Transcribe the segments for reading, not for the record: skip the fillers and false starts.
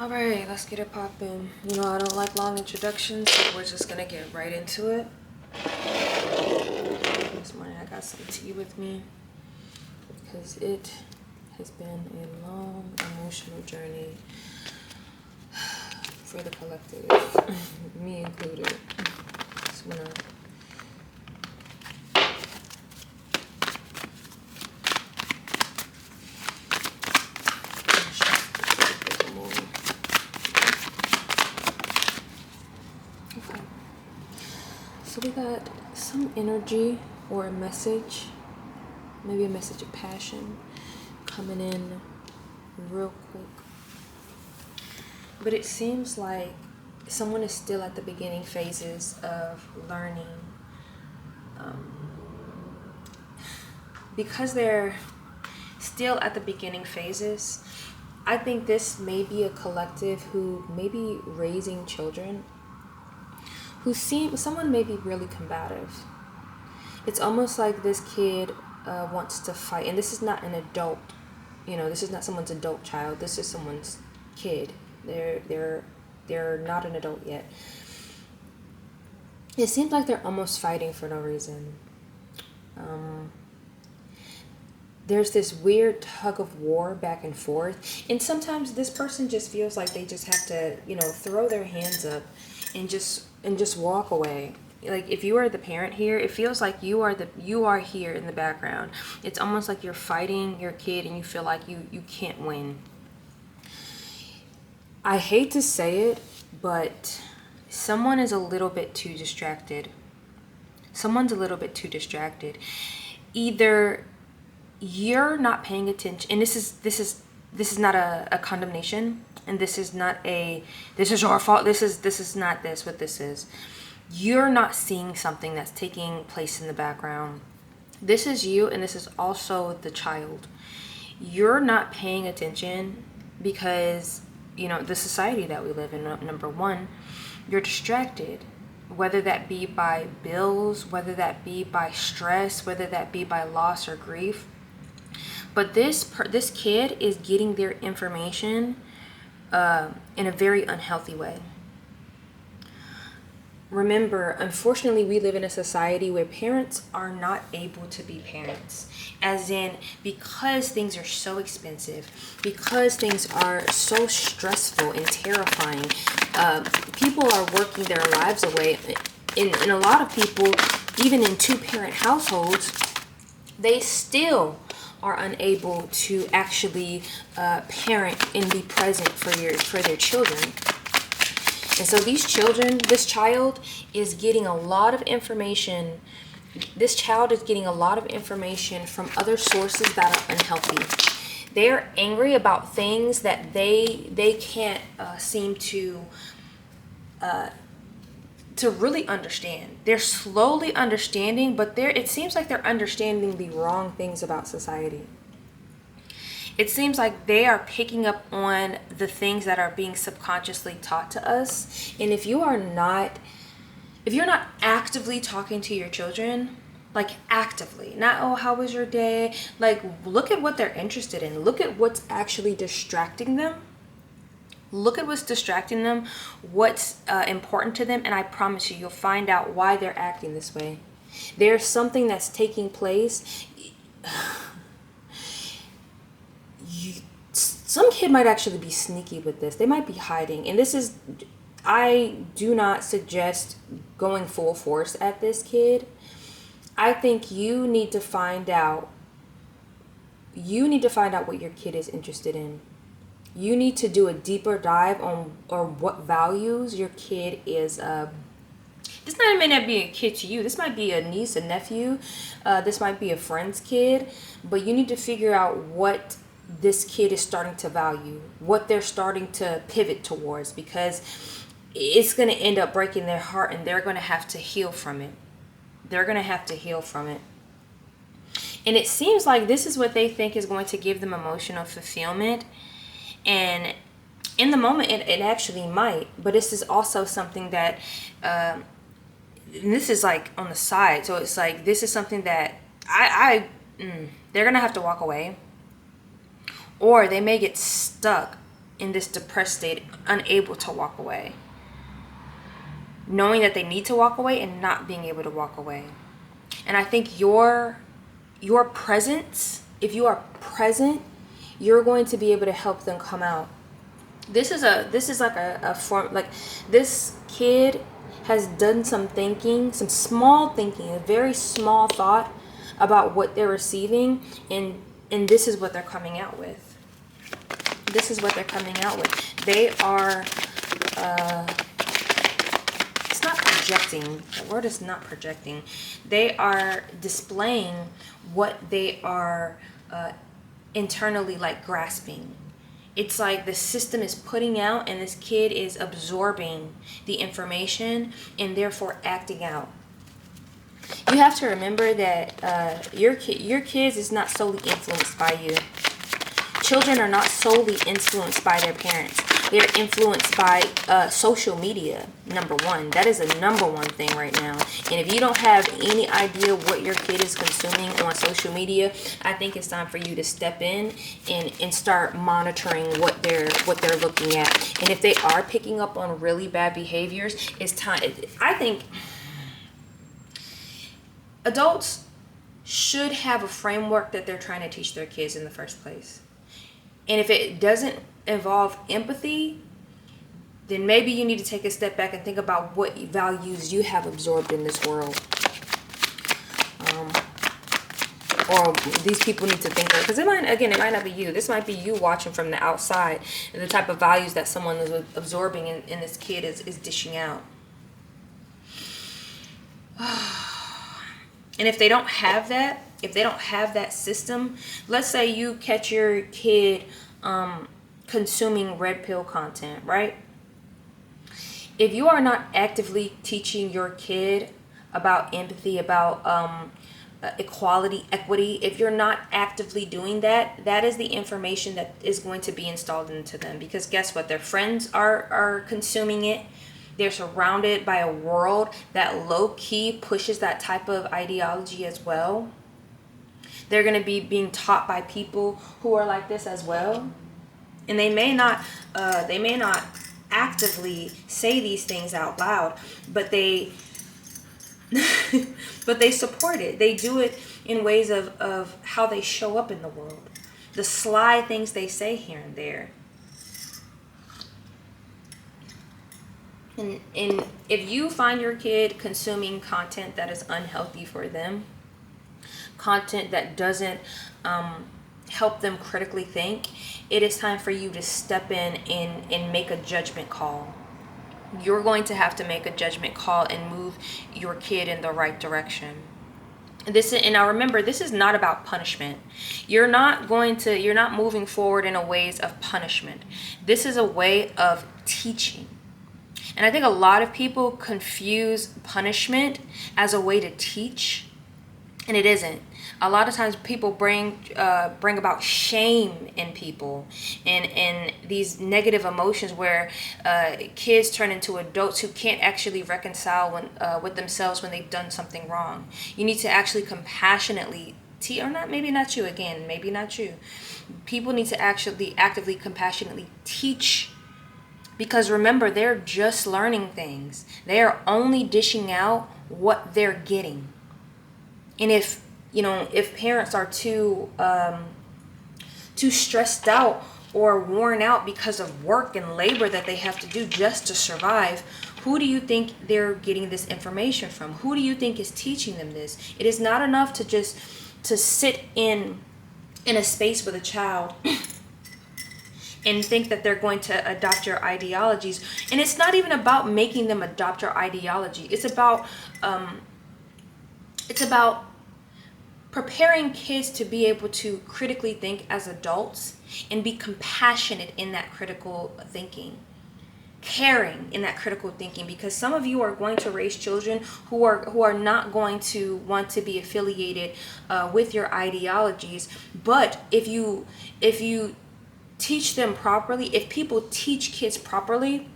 Alright, let's get it popping. You know, I don't like long introductions, so we're just gonna get right into it. This morning I got some tea with me because it has been a long emotional journey for the collective, me included. Just wanna Okay. So we got some energy or a message, maybe a message of passion coming in real quick. But it seems like someone is still at the beginning phases of learning. Because they're still at the beginning phases, I think this may be a collective who may be raising children someone may be really combative. It's almost like this kid wants to fight, and this is not an adult. You know, this is not someone's adult child. This is someone's kid. They're not an adult yet. It seems like they're almost fighting for no reason. There's this weird tug of war back and forth, and sometimes this person just feels like they just have to, throw their hands up and just walk away. Like, if you are the parent here, it feels like you are here in the background. It's almost like you're fighting your kid and you feel like you can't win. I hate to say it, but someone is a little bit too distracted. Someone's a little bit too distracted. Either you're not paying attention, and this is not a condemnation, and this is your fault. This is not what this is. You're not seeing something that's taking place in the background. This is you, and this is also the child. You're not paying attention because, the society that we live in, number one, you're distracted, whether that be by bills, whether that be by stress, whether that be by loss or grief. But this kid is getting their information in a very unhealthy way. Remember, unfortunately, we live in a society where parents are not able to be parents. As in, because things are so expensive, because things are so stressful and terrifying, people are working their lives away. And a lot of people, even in two-parent households, they still are unable to actually parent and be present for their children. And so this child is getting a lot of information. This child is getting a lot of information from other sources that are unhealthy. They're angry about things that they can't seem to really understand. They're slowly understanding, but it seems like they're understanding the wrong things about society. It seems like they are picking up on the things that are being subconsciously taught to us. And if you're not actively talking to your children, like actively, not, oh, how was your day? Like, look at what they're interested in. Look at what's actually distracting them. Look at what's distracting them, what's important to them, and I promise you'll find out why they're acting this way. There's something that's taking place. Some kid might actually be sneaky with this. They might be hiding. And I do not suggest going full force at this kid. I think you need to find out what your kid is interested in. You need to do a deeper dive on what values your kid is. This may not be a kid to you. This might be a niece, a nephew. This might be a friend's kid. But you need to figure out what this kid is starting to value, what they're starting to pivot towards, because it's going to end up breaking their heart, and they're going to have to heal from it. And it seems like this is what they think is going to give them emotional fulfillment. And in the moment, it actually might. But this is also something that, and this is like on the side. So it's like, this is something that they're going to have to walk away. Or they may get stuck in this depressed state, unable to walk away. Knowing that they need to walk away and not being able to walk away. And I think your presence, if you are present, you're going to be able to help them come out. This is like a form, like this kid has done some thinking, some small thinking, a very small thought about what they're receiving, and this is what they're coming out with. This is what they're coming out with. They are it's not projecting. The word is not projecting. They are displaying what they are internally like grasping. It's like the system is putting out and this kid is absorbing the information and therefore acting out. You have to remember that your kids is not solely influenced by you. Children are not solely influenced by their parents. They're influenced by social media, number one. That is a number one thing right now. And if you don't have any idea what your kid is consuming on social media, I think it's time for you to step in and start monitoring what they're looking at. And if they are picking up on really bad behaviors, it's time. I think adults should have a framework that they're trying to teach their kids in the first place. And if it doesn't involve empathy, then maybe you need to take a step back and think about what values you have absorbed in this world. Or these people need to think of, because it might not be you. This might be you watching from the outside, and the type of values that someone is absorbing and this kid is dishing out. And if they don't have that system, let's say you catch your kid consuming red pill content, right? If you are not actively teaching your kid about empathy, about equality, equity, if you're not actively doing that, that is the information that is going to be installed into them. Because guess what? Their friends are consuming it. They're surrounded by a world that low-key pushes that type of ideology as well. They're going to be being taught by people who are like this as well. And they may not actively say these things out loud, but they support it. They do it in ways of how they show up in the world. The sly things they say here and there. And if you find your kid consuming content that is unhealthy for them, content that doesn't help them critically think, it is time for you to step in and make a judgment call. You're going to have to make a judgment call and move your kid in the right direction. And now remember, this is not about punishment. You're not moving forward in a ways of punishment. This is a way of teaching. And I think a lot of people confuse punishment as a way to teach, and it isn't. A lot of times people bring about shame in people and these negative emotions where kids turn into adults who can't actually reconcile with themselves when they've done something wrong. You need to actually compassionately maybe not you. People need to actually actively, compassionately teach. Because remember, they're just learning things. They are only dishing out what they're getting. And if parents are too stressed out or worn out because of work and labor that they have to do just to survive, who do you think they're getting this information from? Who do you think is teaching them this? It is not enough to sit in a space with a child and think that they're going to adopt your ideologies. And it's not even about making them adopt your ideology. It's about preparing kids to be able to critically think as adults and be compassionate in that critical thinking, caring in that critical thinking, because some of you are going to raise children who are not going to want to be affiliated with your ideologies. But if you teach them properly, if people teach kids properly,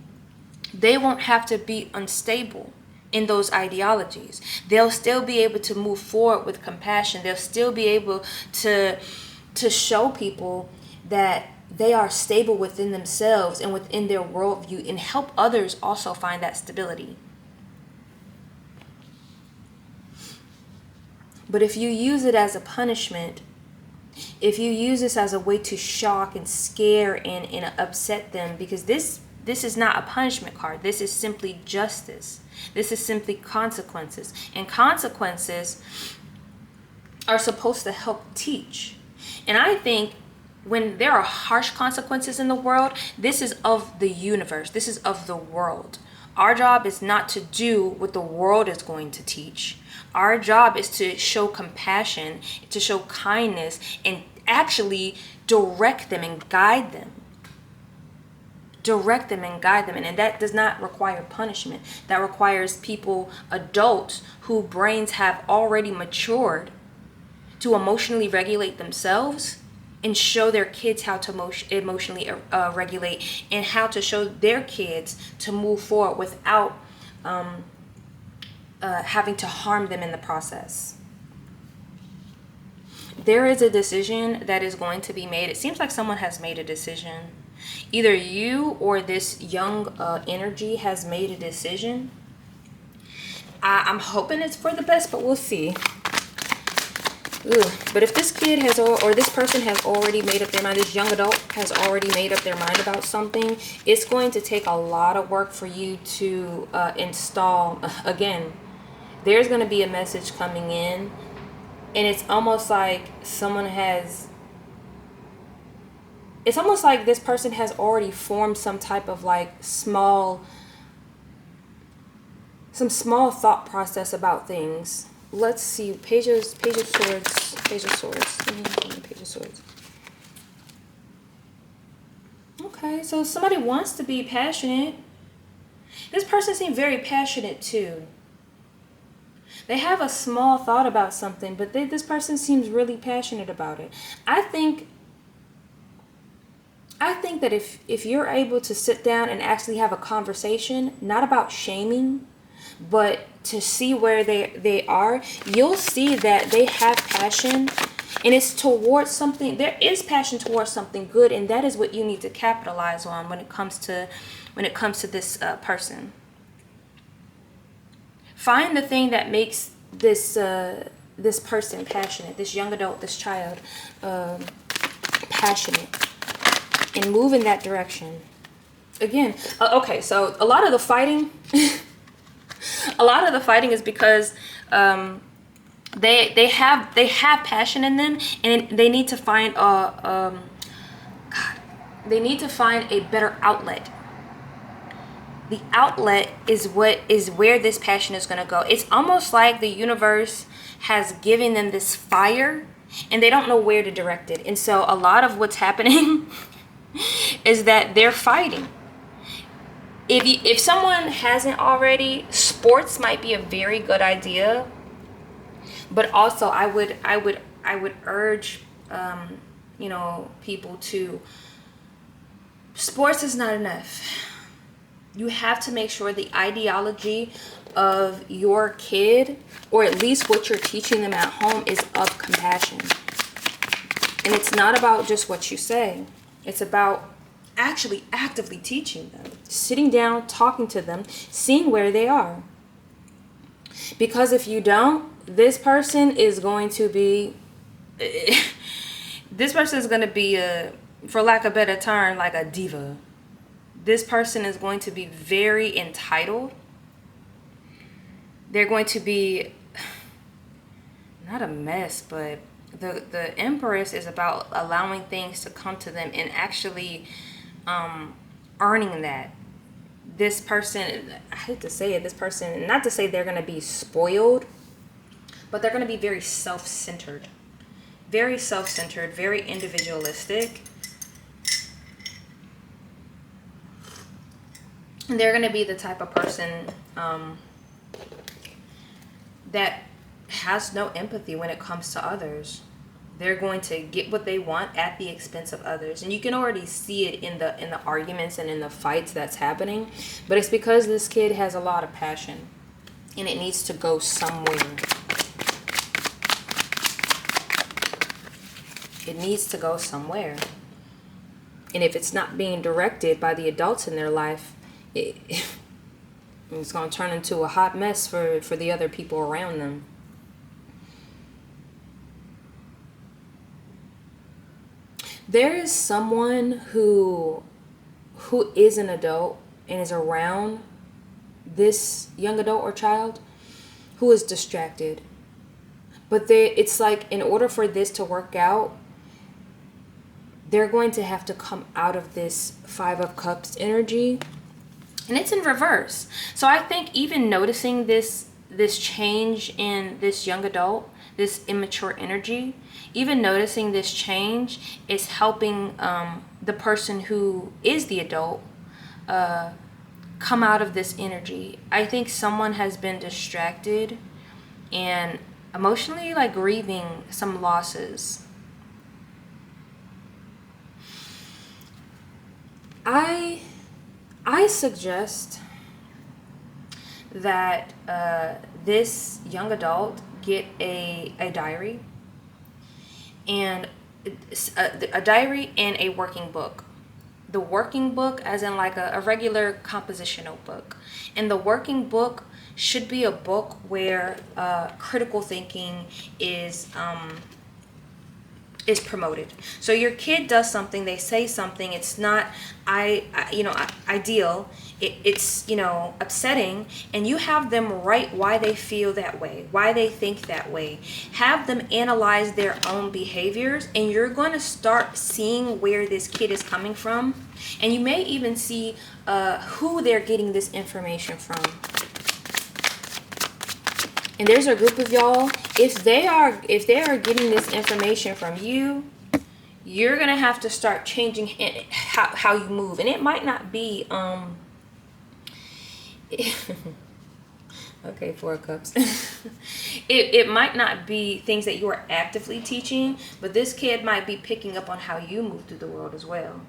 they won't have to be unstable in those ideologies. They'll still be able to move forward with compassion. They'll still be able to show people that they are stable within themselves and within their worldview, and help others also find that stability. But if you use it as a punishment, if you use this as a way to shock and scare and upset them, because this is not a punishment card. This is simply justice. This is simply consequences. And consequences are supposed to help teach. And I think when there are harsh consequences in the world, this is of the universe. This is of the world. Our job is not to do what the world is going to teach. Our job is to show compassion, to show kindness, and actually direct them and guide them. Direct them and guide them. And that does not require punishment. That requires people, adults, whose brains have already matured to emotionally regulate themselves and show their kids how to emotionally regulate, and how to show their kids to move forward without having to harm them in the process. There is a decision that is going to be made. It seems like someone has made a decision. Either you or this young energy has made a decision. I'm hoping it's for the best, but we'll see. But if this kid has, or this person has already made up their mind, this young adult has already made up their mind about something, it's going to take a lot of work for you to install. Again, there's going to be a message coming in, and it's almost like it's almost like this person has already formed some type of like small thought process about things. Let's see, Page of Swords. Page of Swords. Okay, so somebody wants to be passionate. This person seems very passionate too. They have a small thought about something, but this person seems really passionate about it. I think that if you're able to sit down and actually have a conversation, not about shaming, but to see where they are, you'll see that they have passion, and it's towards something. There is passion towards something good, and that is what you need to capitalize on when it comes to this person. Find the thing that makes this person passionate, this young adult, this child passionate, and move in that direction. Again, okay, so a lot of the fighting is because they have passion in them, and they need to find a better outlet. The outlet is where this passion is going to go. It's almost like the universe has given them this fire, and they don't know where to direct it. And so a lot of what's happening is that they're fighting. If someone hasn't already, sports might be a very good idea, but also I would urge people to, sports is not enough. You have to make sure the ideology of your kid, or at least what you're teaching them at home, is of compassion. And it's not about just what you say. It's about actually actively teaching them, sitting down, talking to them, seeing where they are. Because if you don't, this person is going to be for lack of a better term, like a diva. This person is going to be very entitled. They're going to be not a mess, but the Empress is about allowing things to come to them and actually earning that. This person, I hate to say it, this person, not to say they're going to be spoiled, but they're going to be very self-centered, very individualistic. And they're going to be the type of person that has no empathy when it comes to others. They're going to get what they want at the expense of others. And you can already see it in the arguments and in the fights that's happening. But it's because this kid has a lot of passion, and it needs to go somewhere. It needs to go somewhere. And if it's not being directed by the adults in their life, it's going to turn into a hot mess for the other people around them. There is someone who is an adult and is around this young adult or child who is distracted. But it's like, in order for this to work out, they're going to have to come out of this Five of Cups energy. And it's in reverse. So I think even noticing this change in this young adult, this immature energy, even noticing this change is helping the person who is the adult come out of this energy. I think someone has been distracted and emotionally like grieving some losses. I suggest that this young adult get a diary, and a diary and a working book. The working book as in like a regular compositional book. And the working book should be a book where critical thinking is promoted. So your kid does something, they say something, it's not ideal, it's upsetting, and you have them write why they feel that way, why they think that way. Have them analyze their own behaviors, and you're going to start seeing where this kid is coming from, and you may even see who they're getting this information from. And there's a group of y'all, if they are getting this information from you, you're gonna have to start changing how you move. And it might not be okay, Four of Cups. it might not be things that you are actively teaching, but this kid might be picking up on how you move through the world as well.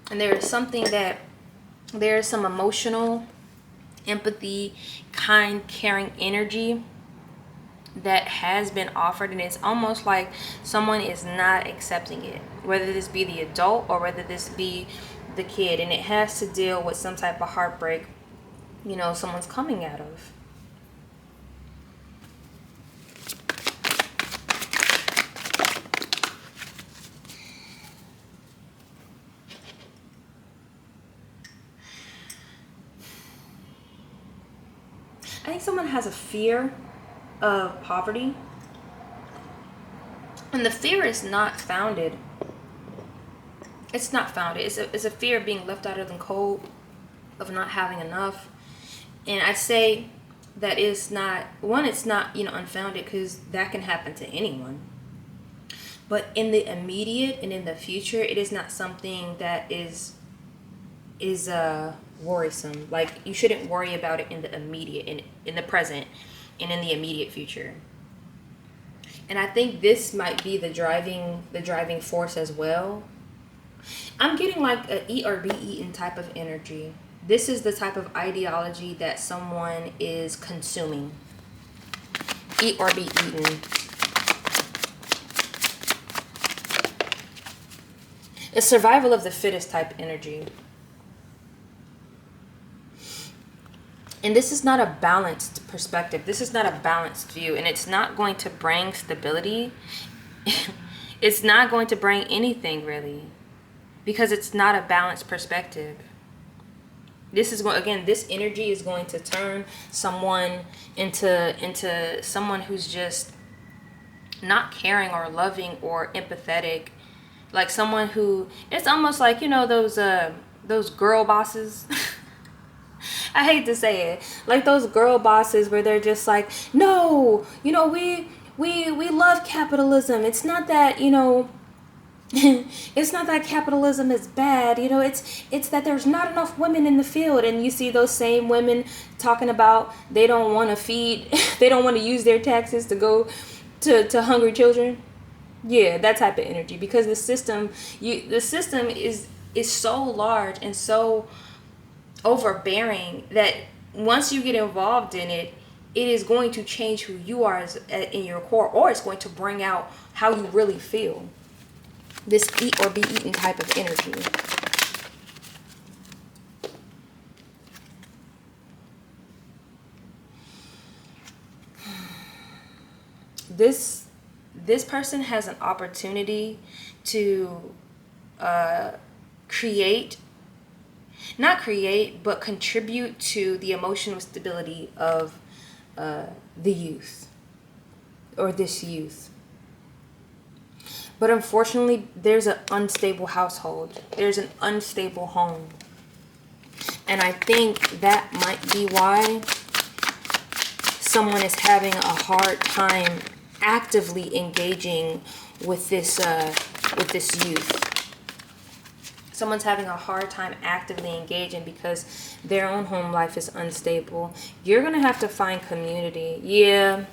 And there's some emotional, empathy, kind, caring energy that has been offered, and it's almost like someone is not accepting it, whether this be the adult or whether this be the kid, and it has to deal with some type of heartbreak someone's coming out of. I think someone has a fear of poverty, and the fear is not founded. It's not founded. It's a fear of being left out of the cold, of not having enough. And I say that it's not unfounded, because that can happen to anyone. But in the immediate and in the future, it is not something that is worrisome. Like, you shouldn't worry about it in the immediate, in the present, and in the immediate future. And I think this might be the driving force as well. I'm getting like a eat or be eaten type of energy. This is the type of ideology that someone is consuming. Eat or be eaten. A survival of the fittest type energy. And this is not a balanced perspective. This is not a balanced view. And it's not going to bring stability. It's not going to bring anything, really. Because it's not a balanced perspective. This energy is going to turn someone into someone who's just not caring or loving or empathetic. Like someone who, it's almost like, those girl bosses. I hate to say it, like those girl bosses where they're just like, no, we love capitalism. It's not that, it's not that capitalism is bad. It's that there's not enough women in the field. And you see those same women talking about they don't want to feed, they don't want to use their taxes to go to hungry children. Yeah, that type of energy, because the system is so large and so overbearing that once you get involved in it, it is going to change who you are in your core, or it's going to bring out how you really feel. this eat or be eaten type of energy. This person has an opportunity to but contribute to the emotional stability of the youth, or this youth. But unfortunately, there's an unstable household. There's an unstable home. And I think that might be why someone is having a hard time actively engaging with this youth. Someone's having a hard time actively engaging because their own home life is unstable. You're going to have to find community. Yeah.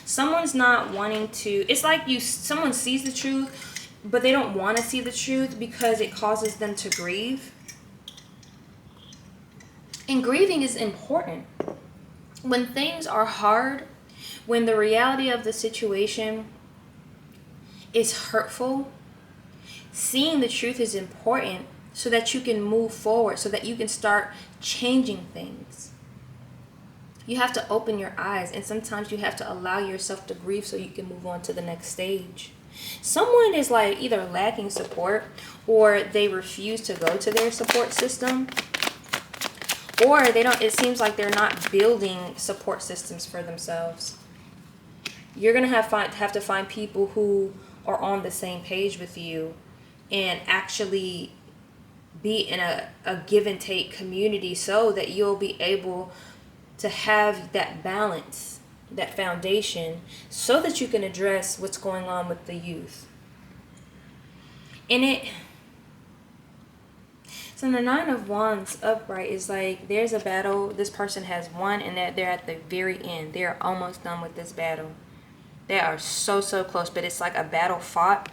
Someone's not wanting to. It's like someone sees the truth, but they don't want to see the truth because it causes them to grieve. And grieving is important. When things are hard, when the reality of the situation is hurtful, seeing the truth is important so that you can move forward, so that you can start changing things. You have to open your eyes, and sometimes you have to allow yourself to grieve so you can move on to the next stage. Someone is like either lacking support, or they refuse to go to their support system, or it seems like they're not building support systems for themselves. You're going to have to find people who are on the same page with you and actually be in a give and take community so that you'll be able to have that balance, that foundation, so that you can address what's going on with the youth. So the Nine of Wands upright is like there's a battle. This person has won, and they're at the very end. They're almost done with this battle. They are so close, but it's like a battle fought.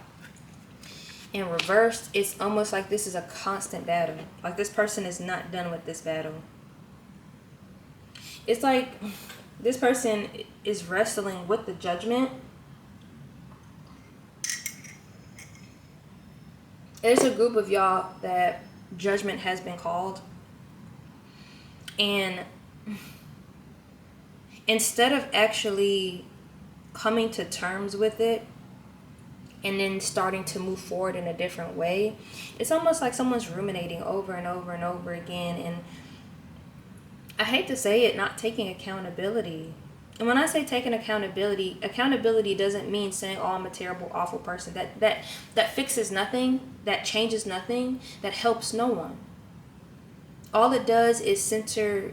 In reverse, it's almost like this is a constant battle. Like this person is not done with this battle. It's like this person is wrestling with the Judgment. There's a group of y'all that Judgment has been called. And instead of actually coming to terms with it and then starting to move forward in a different way, it's almost like someone's ruminating over and over and over again, and I hate to say it, not taking accountability. And when I say taking accountability doesn't mean saying, oh, I'm a terrible, awful person. That fixes nothing, that changes nothing, that helps no one. All it does is center,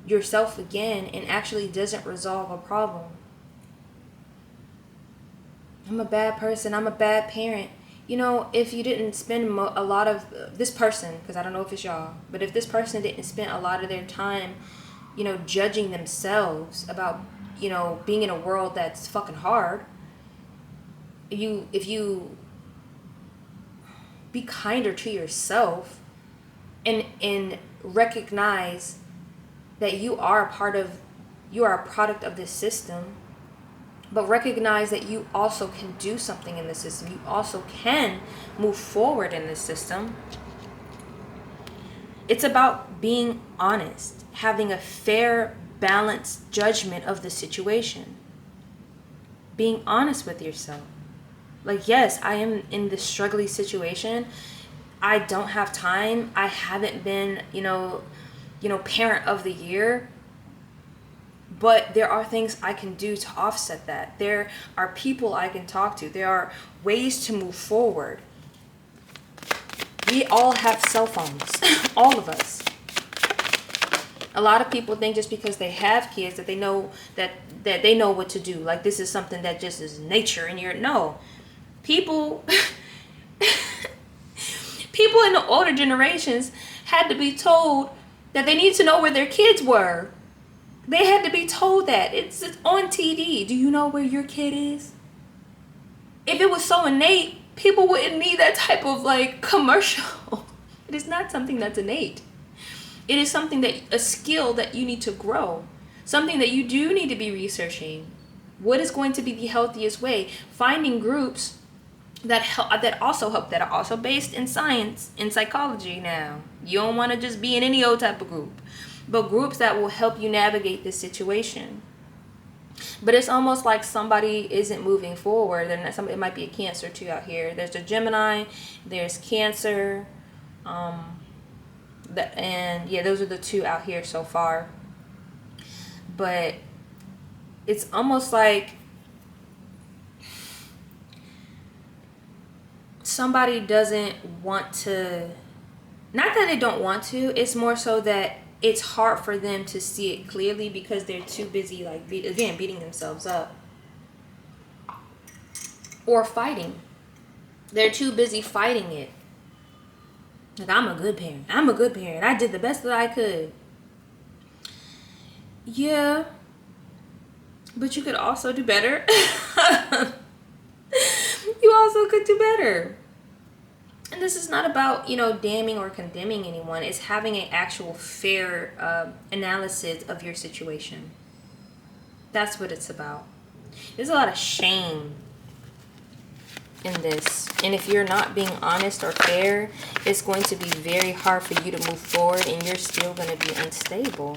yourself again, and actually doesn't resolve a problem. I'm a bad person, I'm a bad parent. If you didn't spend a lot of this person, because I don't know if it's y'all, but if this person didn't spend a lot of their time, judging themselves about, being in a world that's fucking hard, if you be kinder to yourself and recognize that you are a product of this system, but recognize that you also can do something in the system. You also can move forward in this system. It's about being honest, having a fair, balanced judgment of the situation. Being honest with yourself. Like, yes, I am in this struggling situation. I don't have time. I haven't been, parent of the year. But there are things I can do to offset that. There are people I can talk to. There are ways to move forward. We all have cell phones. All of us. A lot of people think just because they have kids that they know that they know what to do. Like this is something that just is nature and no. People in the older generations had to be told that they need to know where their kids were. They had to be told that. It's on TV. Do you know where your kid is? If it was so innate, people wouldn't need that type of commercial. It is not something that's innate. It is a skill that you need to grow. Something that you do need to be researching. What is going to be the healthiest way? Finding groups that also help, that are also based in science, in psychology. Now, you don't want to just be in any old type of group, but groups that will help you navigate this situation. But it's almost like somebody isn't moving forward. It might be a Cancer too out here. There's a Gemini, there's Cancer, and yeah, those are the two out here so far. But it's almost like somebody doesn't want to, not that they don't want to, it's more so that it's hard for them to see it clearly because they're too busy, like, beating themselves up or fighting. They're too busy fighting it. Like, I'm a good parent, I did the best that I could. Yeah, but you could also do better. You also could do better. And this is not about, damning or condemning anyone. It's having an actual fair analysis of your situation. That's what it's about. There's a lot of shame in this. And if you're not being honest or fair, it's going to be very hard for you to move forward, and you're still going to be unstable.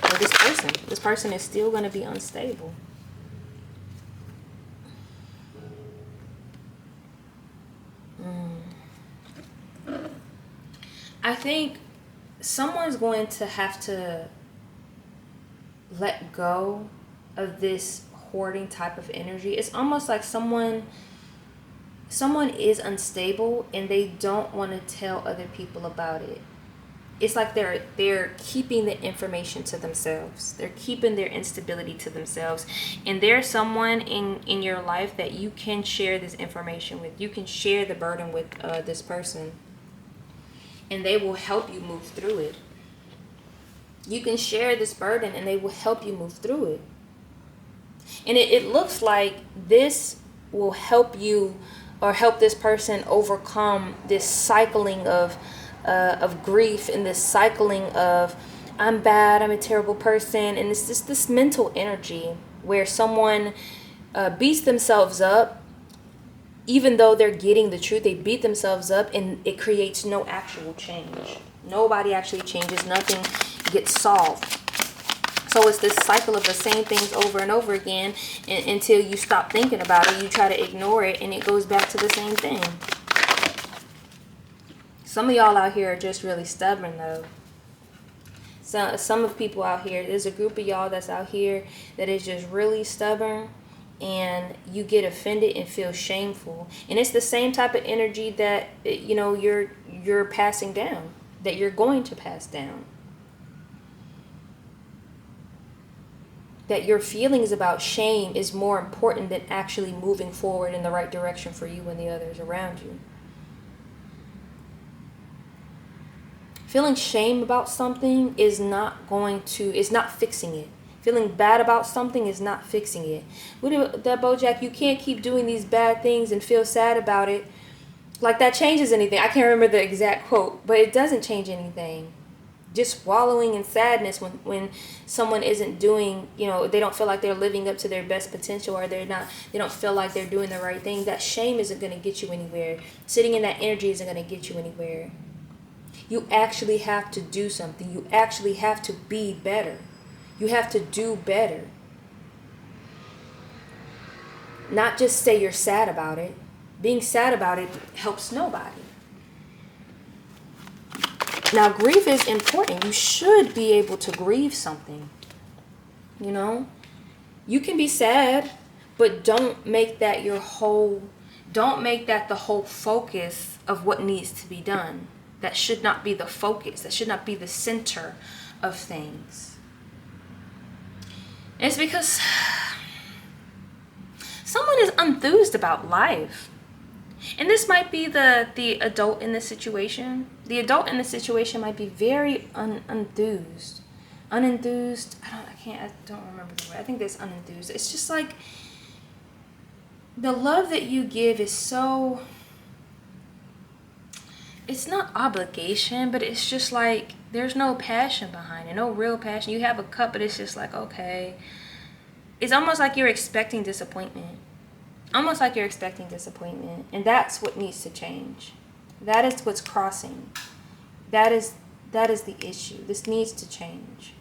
Or this person is still going to be unstable. I think someone's going to have to let go of this hoarding type of energy. It's almost like someone is unstable and they don't want to tell other people about it. It's like they're keeping the information to themselves. They're keeping their instability to themselves. And there's someone in your life that you can share this information with. You can share the burden with this person. And they will help you move through it. You can share this burden and they will help you move through it. And it looks like this will help you, or help this person overcome this cycling of grief, and this cycling of, I'm bad, I'm a terrible person. And it's just this mental energy where someone beats themselves up. Even though they're getting the truth, they beat themselves up, and it creates no actual change. Nobody actually changes. Nothing gets solved. So it's this cycle of the same things over and over again, until you stop thinking about it. You try to ignore it, and it goes back to the same thing. Some of y'all out here are just really stubborn, though. So some of people out here, there's a group of y'all that's out here that is just really stubborn. And you get offended and feel shameful, and it's the same type of energy that you're passing down, that you're going to pass down. That your feelings about shame is more important than actually moving forward in the right direction for you and the others around you. Feeling shame about something is not fixing it. Feeling bad about something is not fixing it. That Bojack, you can't keep doing these bad things and feel sad about it. Like that changes anything. I can't remember the exact quote, but it doesn't change anything. Just wallowing in sadness when someone isn't doing, they don't feel like they're living up to their best potential, or they don't feel like they're doing the right thing. That shame isn't going to get you anywhere. Sitting in that energy isn't going to get you anywhere. You actually have to do something. You actually have to be better. You have to do better. Not just say you're sad about it. Being sad about it helps nobody. Now, grief is important. You should be able to grieve something. You can be sad, but don't make that the whole focus of what needs to be done. That should not be the focus. That should not be the center of things. It's because someone is enthused about life. And this might be the adult in this situation. The adult in this situation might be very unenthused. Unenthused. I don't remember the word. I think that's unenthused. It's just like the love that you give is so, it's not obligation, but it's just like there's no passion behind it, no real passion. You have a cup, but it's just like, okay. It's almost like you're expecting disappointment. Almost like you're expecting disappointment. And that's what needs to change. That is what's crossing. That is the issue. This needs to change.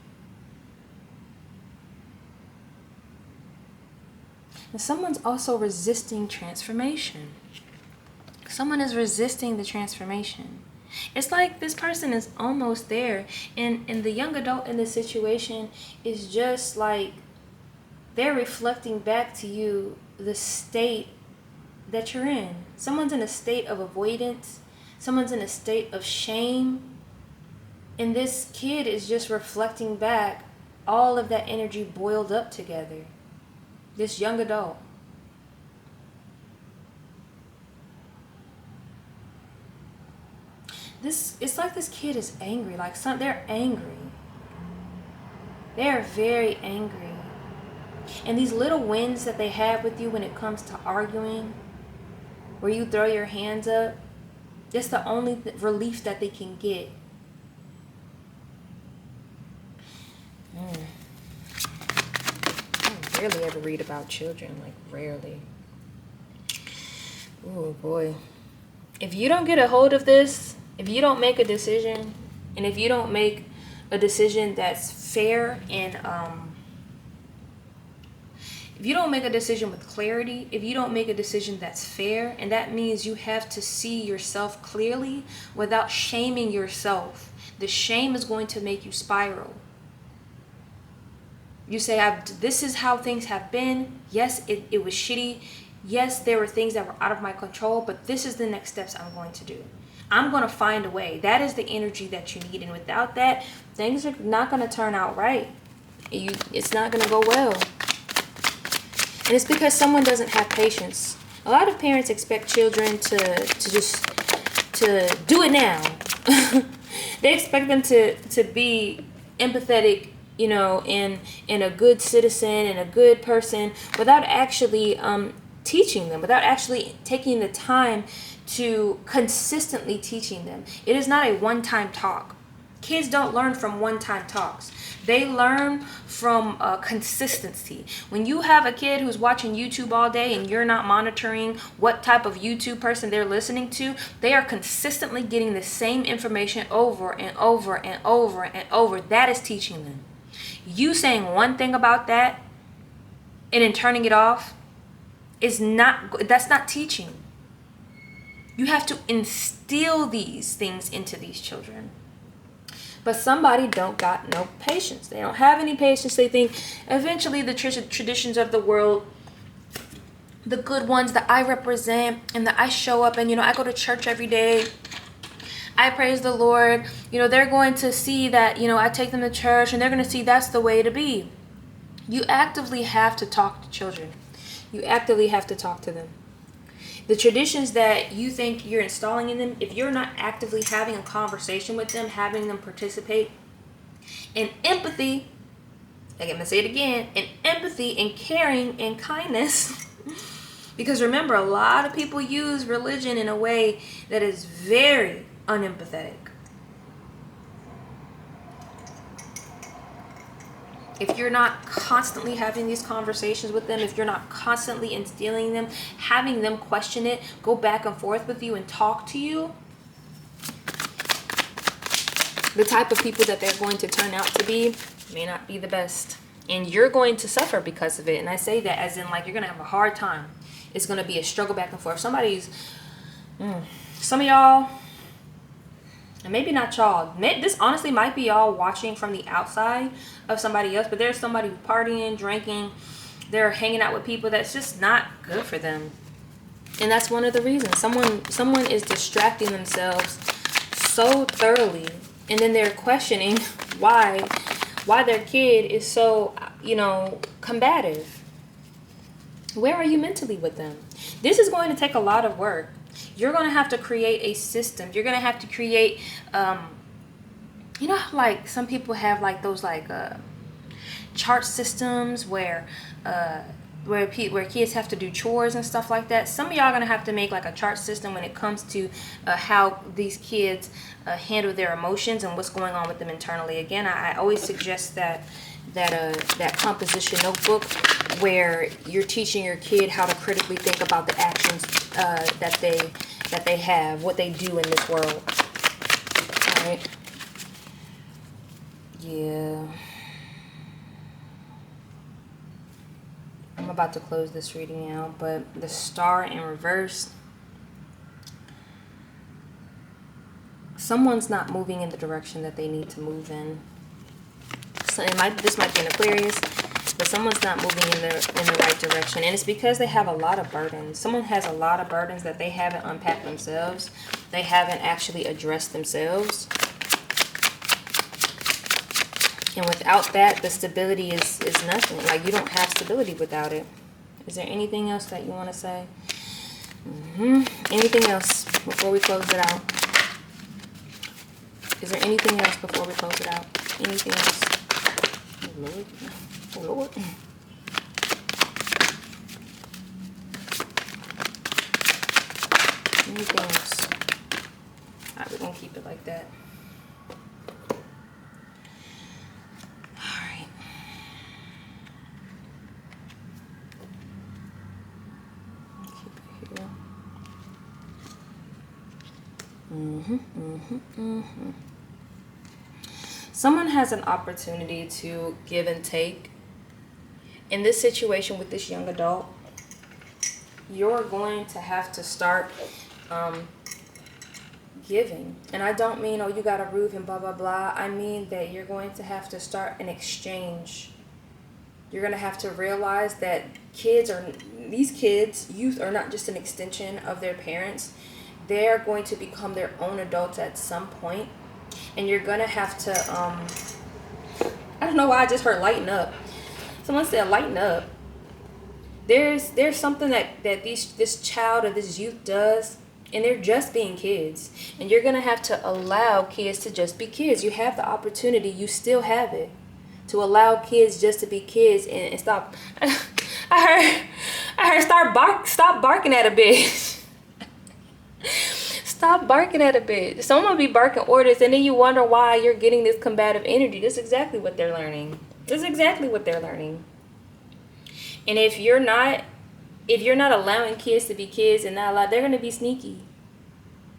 And someone's also resisting transformation. Someone is resisting the transformation. It's like this person is almost there. And the young adult in this situation is just like they're reflecting back to you the state that you're in. Someone's in a state of avoidance. Someone's in a state of shame. And this kid is just reflecting back all of that energy boiled up together. This young adult. It's like this kid is angry. Like they're angry. They're very angry. And these little wins that they have with you when it comes to arguing, where you throw your hands up, that's the only relief that they can get. I rarely ever read about children, like rarely. Oh boy. If you don't get a hold of this, if you don't make a decision, and if you don't make a decision that's fair and if you don't make a decision with clarity, if you don't make a decision that's fair, and that means you have to see yourself clearly without shaming yourself. The shame is going to make you spiral. You say, this is how things have been. Yes, it was shitty. Yes, there were things that were out of my control, but this is the next steps I'm going to do. I'm going to find a way. That is the energy that you need. And without that, things are not going to turn out right. It's not going to go well. And it's because someone doesn't have patience. A lot of parents expect children to do it now. They expect them to be empathetic, and a good citizen and a good person without actually teaching them, without actually taking the time to consistently teaching them. It is not a one-time talk. Kids don't learn from one-time talks. They learn from consistency. When you have a kid who's watching YouTube all day and you're not monitoring what type of YouTube person they're listening to, they are consistently getting the same information over and over and over and over. That is teaching them. You saying one thing about that and then turning it off that's not teaching. You have to instill these things into these children. But somebody don't got no patience. They don't have any patience. They think eventually the traditions of the world, the good ones that I represent and that I show up and, I go to church every day. I praise the Lord. They're going to see that, I take them to church and they're going to see that's the way to be. You actively have to talk to children. You actively have to talk to them. The traditions that you think you're installing in them, if you're not actively having a conversation with them, having them participate in empathy, I'm going to say it again, in empathy and caring and kindness, because remember, a lot of people use religion in a way that is very unempathetic. If you're not constantly having these conversations with them, if you're not constantly instilling them, having them question it, go back and forth with you and talk to you, the type of people that they're going to turn out to be may not be the best. And you're going to suffer because of it. And I say that as in like you're going to have a hard time. It's going to be a struggle back and forth. Some of y'all, and maybe not y'all, this honestly might be y'all watching from the outside of somebody else, but there's somebody partying, drinking, they're hanging out with people that's just not good for them. And that's one of the reasons. Someone is distracting themselves so thoroughly, and then they're questioning why their kid is so, combative. Where are you mentally with them? This is going to take a lot of work. You're going to have to create a system. You're going to have to create, like some people have like those chart systems where kids have to do chores and stuff like that. Some of y'all are going to have to make like a chart system when it comes to how these kids handle their emotions and what's going on with them internally. Again, I always suggest that that composition notebook where you're teaching your kid how to critically think about the actions that they have, what they do in this world. All right. Yeah. I'm about to close this reading out, but the star in reverse, someone's not moving in the direction that they need to move in. So this might be an Aquarius, but someone's not moving in the right direction, and it's because they have a lot of burdens. Someone has a lot of burdens that they haven't unpacked themselves. They haven't actually addressed themselves. And without that, the stability is nothing. Like, you don't have stability without it. Is there anything else that you want to say? Anything else before we close it out? Is there anything else before we close it out? Anything else? Oh, Lord. Oh, Lord. Anything else? All right, we're going to keep it like that. Someone has an opportunity to give and take. In this situation with this young adult, you're going to have to start giving. And I don't mean, oh, you got to prove and blah, blah, blah. I mean that you're going to have to start an exchange. You're going to have to realize that youth are not just an extension of their parents. They're going to become their own adults at some point. And you're going to have to, I don't know why I just heard lighten up. Someone said lighten up. There's something that this child or this youth does, and they're just being kids. And you're going to have to allow kids to just be kids. You have the opportunity, you still have it, to allow kids just to be kids and stop. I heard stop barking at a bitch. Stop barking at a bitch. Someone be barking orders, and then you wonder why you're getting this combative energy. That's exactly what they're learning. That's exactly what they're learning. And if you're not allowing kids to be kids and not allow, they're going to be sneaky.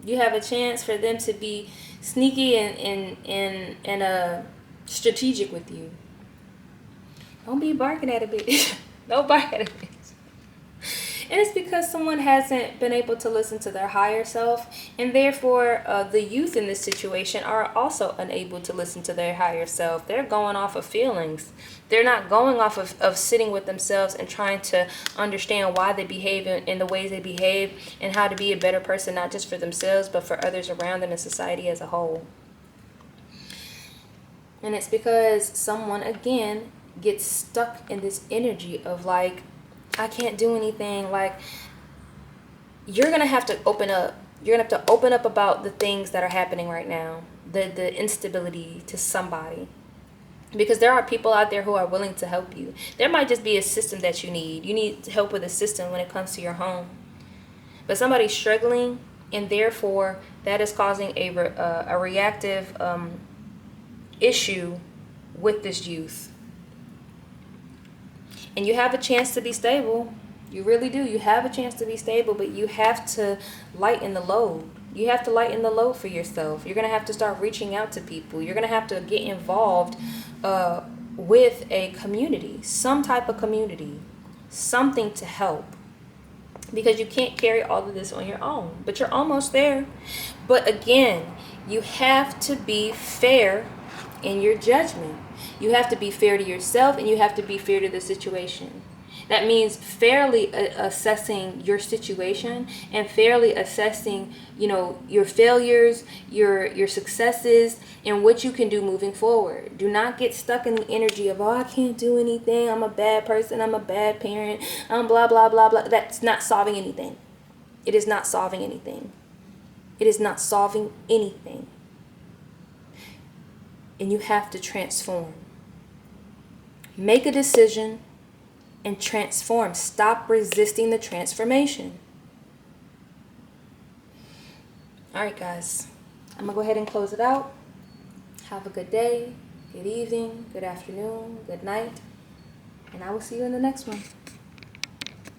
You have a chance for them to be sneaky and strategic with you. Don't be barking at a bitch. Don't bark at a bitch. And it's because someone hasn't been able to listen to their higher self, and therefore the youth in this situation are also unable to listen to their higher self. They're going off of feelings. They're not going off of sitting with themselves and trying to understand why they behave in the ways they behave and how to be a better person, not just for themselves, but for others around them and society as a whole. And it's because someone, again, gets stuck in this energy of like, I can't do anything. Like, you're going to have to open up. You're going to have to open up about the things that are happening right now. The instability to somebody. Because there are people out there who are willing to help you. There might just be a system that you need. You need help with a system when it comes to your home. But somebody's struggling, and therefore that is causing a reactive issue with this youth. And you have a chance to be stable. You really do. You have a chance to be stable, but you have to lighten the load. You have to lighten the load for yourself. You're going to have to start reaching out to people. You're going to have to get involved with a community, some type of community, something to help. Because you can't carry all of this on your own, but you're almost there. But again, you have to be fair in your judgment. You have to be fair to yourself, and you have to be fair to the situation. That means fairly assessing your situation and fairly assessing, your failures, your successes, and what you can do moving forward. Do not get stuck in the energy of, oh, I can't do anything. I'm a bad person. I'm a bad parent. I'm blah, blah, blah, blah. That's not solving anything. It is not solving anything. It is not solving anything. And you have to transform. Make a decision and transform. Stop resisting the transformation. All right, guys. I'm going to go ahead and close it out. Have a good day. good evening, good afternoon, good night, and I will see you in the next one.